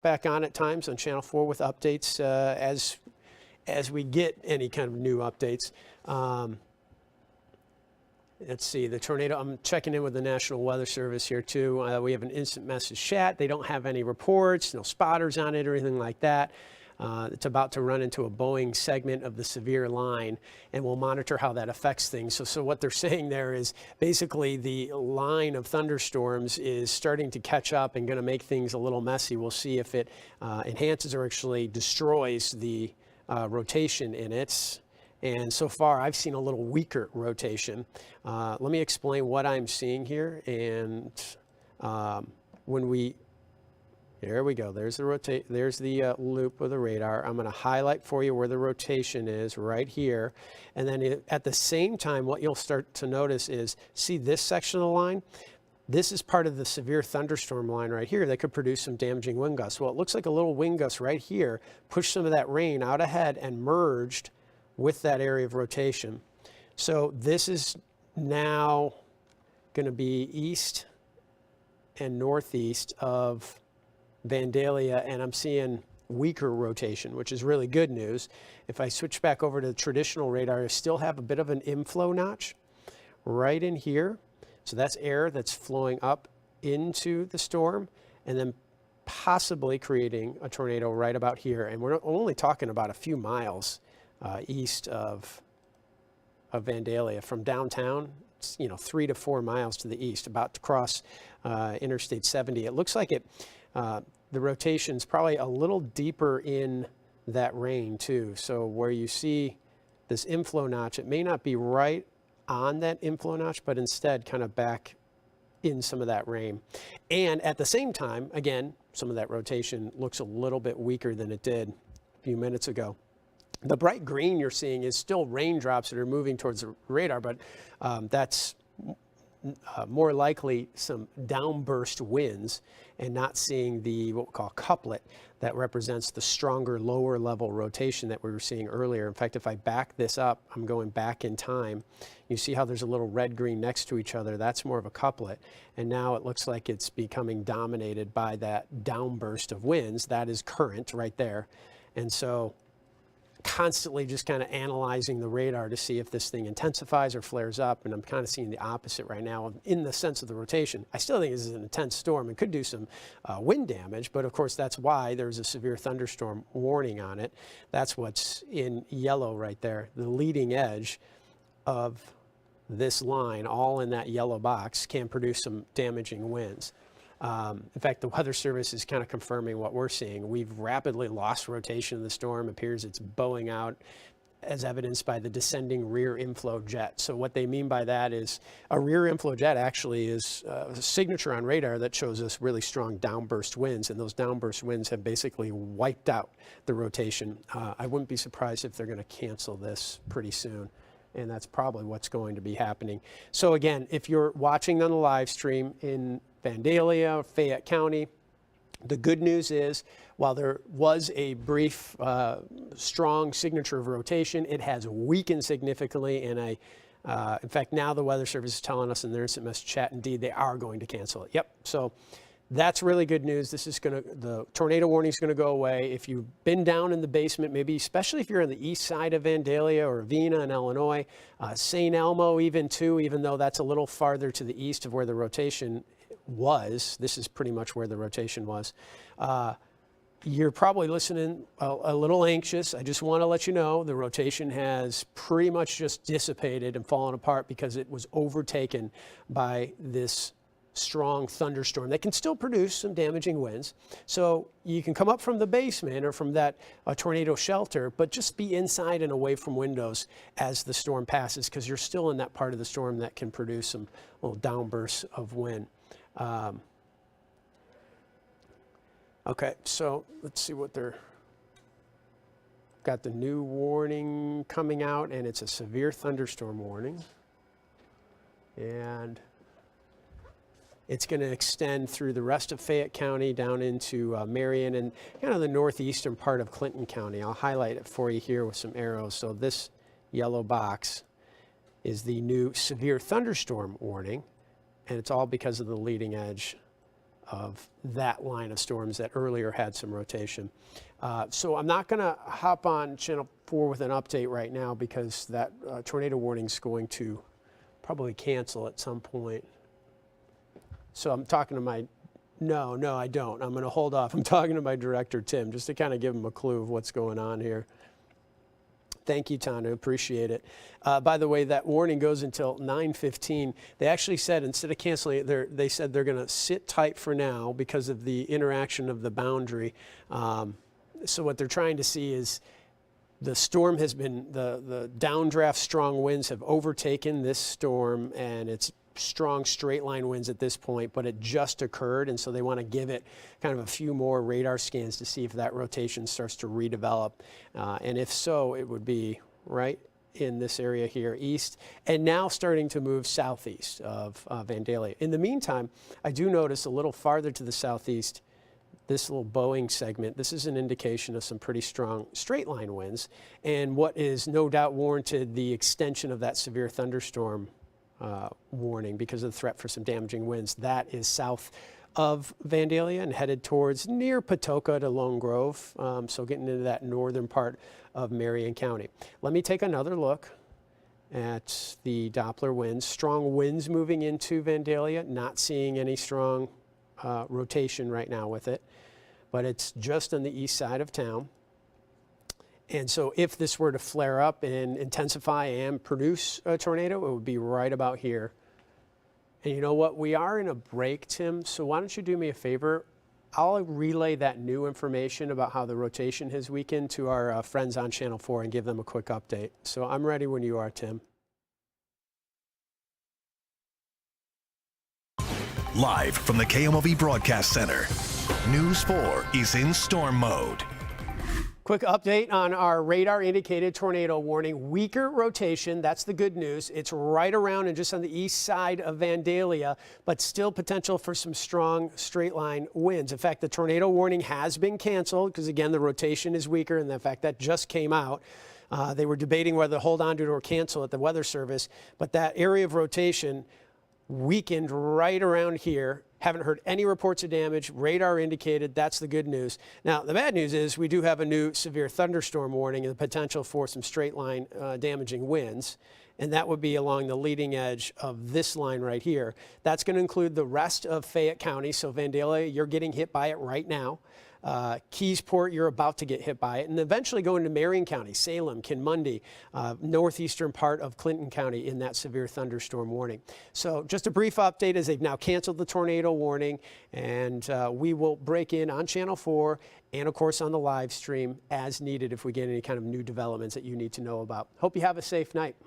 back on at times on Channel 4 with updates as we get any kind of new updates. Let's see, the tornado, I'm checking in with the National Weather Service here too. We have an instant message chat. They don't have any reports, no spotters on it or anything like that. It's about to run into a Boeing segment of the severe line, and we'll monitor how that affects things. So what they're saying there is basically the line of thunderstorms is starting to catch up and going to make things a little messy. We'll see if it enhances or actually destroys the rotation in it. And so far, I've seen a little weaker rotation. Let me explain what I'm seeing here. And there we go. There's the loop of the radar. I'm going to highlight for you where the rotation is right here. And then at the same time, what you'll start to notice is, see this section of the line? This is part of the severe thunderstorm line right here that could produce some damaging wind gusts. Well, it looks like a little wind gust right here pushed some of that rain out ahead and merged with that area of rotation. So this is now going to be east and northeast of Vandalia, and I'm seeing weaker rotation, which is really good news. If I switch back over to the traditional radar, I still have a bit of an inflow notch right in here. So that's air that's flowing up into the storm and then possibly creating a tornado right about here. And we're only talking about a few miles east of Vandalia from downtown. It's, 3 to 4 miles to the east, about to cross Interstate 70. It looks like the rotation's probably a little deeper in that rain too. So where you see this inflow notch, it may not be right on that inflow notch, but instead kind of back in some of that rain. And at the same time, again, some of that rotation looks a little bit weaker than it did a few minutes ago. The bright green you're seeing is still raindrops that are moving towards the radar, but that's more likely some downburst winds and not seeing the what we call couplet that represents the stronger lower level rotation that we were seeing earlier. In fact, if I back this up, I'm going back in time. You see how there's a little red-green next to each other. That's more of a couplet. And now it looks like it's becoming dominated by that downburst of winds. That is current right there. And so constantly just kind of analyzing the radar to see if this thing intensifies or flares up, and I'm kind of seeing the opposite right now in the sense of the rotation. I still think this is an intense storm and could do some wind damage, but of course that's why there's a severe thunderstorm warning on it. That's what's in yellow right there. The leading edge of this line, all in that yellow box, can produce some damaging winds. In fact, the Weather Service is kind of confirming what we're seeing. We've rapidly lost rotation of the storm. It appears it's bowing out, as evidenced by the descending rear inflow jet. So what they mean by that is a rear inflow jet actually is a signature on radar that shows us really strong downburst winds, and those downburst winds have basically wiped out the rotation. I wouldn't be surprised if they're going to cancel this pretty soon, and that's probably what's going to be happening. So again, if you're watching on the live stream in Vandalia, Fayette County, the good news is, while there was a brief, strong signature of rotation, it has weakened significantly. And in fact, now the Weather Service is telling us in their instant message chat, indeed, they are going to cancel it. Yep. So that's really good news. The tornado warning is going to go away. If you've been down in the basement, maybe especially if you're on the east side of Vandalia or Vina in Illinois, St. Elmo even too, even though that's a little farther to the east of where the rotation was. This is pretty much where the rotation was. You're probably listening a little anxious. I just want to let you know the rotation has pretty much just dissipated and fallen apart because it was overtaken by this strong thunderstorm that can still produce some damaging winds. So you can come up from the basement or from that tornado shelter, but just be inside and away from windows as the storm passes, because you're still in that part of the storm that can produce some little downbursts of wind. Okay, so let's see what they're got. The new warning coming out, and it's a severe thunderstorm warning, and it's going to extend through the rest of Fayette County down into Marion and kind of the northeastern part of Clinton County. I'll highlight it for you here with some arrows. So this yellow box is the new severe thunderstorm warning, and it's all because of the leading edge of that line of storms that earlier had some rotation. So I'm not going to hop on Channel 4 with an update right now because that tornado warning is going to probably cancel at some point. So I'm talking to my, no, I don't. I'm going to hold off. I'm talking to my director, Tim, just to kind of give him a clue of what's going on here. Thank you, Tana. Appreciate it. By the way, that warning goes until 9:15. They actually said instead of canceling it, they said they're going to sit tight for now because of the interaction of the boundary. So what they're trying to see is the storm has been, the downdraft strong winds have overtaken this storm, and it's strong straight line winds at this point, but it just occurred, and so they want to give it kind of a few more radar scans to see if that rotation starts to redevelop. And if so, it would be right in this area here east, and now starting to move southeast of Vandalia. In the meantime, I do notice a little farther to the southeast, this little Boeing segment. This is an indication of some pretty strong straight line winds, and what is no doubt warranted the extension of that severe thunderstorm warning because of the threat for some damaging winds. That is south of Vandalia and headed towards near Patoka to Lone Grove, so getting into that northern part of Marion County. Let me take another look at the Doppler winds. Strong winds moving into Vandalia, not seeing any strong rotation right now with it, but it's just on the east side of town. And so if this were to flare up and intensify and produce a tornado, it would be right about here. And you know what? We are in a break, Tim, so why don't you do me a favor? I'll relay that new information about how the rotation has weakened to our friends on Channel 4 and give them a quick update. So I'm ready when you are, Tim. Live from the KMOV Broadcast Center, News 4 is in storm mode. Quick update on our radar indicated tornado warning. Weaker rotation, that's the good news. It's right around and just on the east side of Vandalia, but still potential for some strong straight line winds. In fact, the tornado warning has been canceled because, again, the rotation is weaker, and the fact that just came out. They were debating whether to hold on to it or cancel at the Weather Service, but that area of rotation weakened right around here. Haven't heard any reports of damage. Radar indicated. That's the good news. Now, the bad news is we do have a new severe thunderstorm warning and the potential for some straight line damaging winds. And that would be along the leading edge of this line right here. That's going to include the rest of Fayette County. So Vandalia, you're getting hit by it right now. Keysport, you're about to get hit by it, and eventually go into Marion County, Salem, Kinmundy, northeastern part of Clinton County in that severe thunderstorm warning. So just a brief update as they've now canceled the tornado warning, and we will break in on Channel 4 and, of course, on the live stream as needed if we get any kind of new developments that you need to know about. Hope you have a safe night.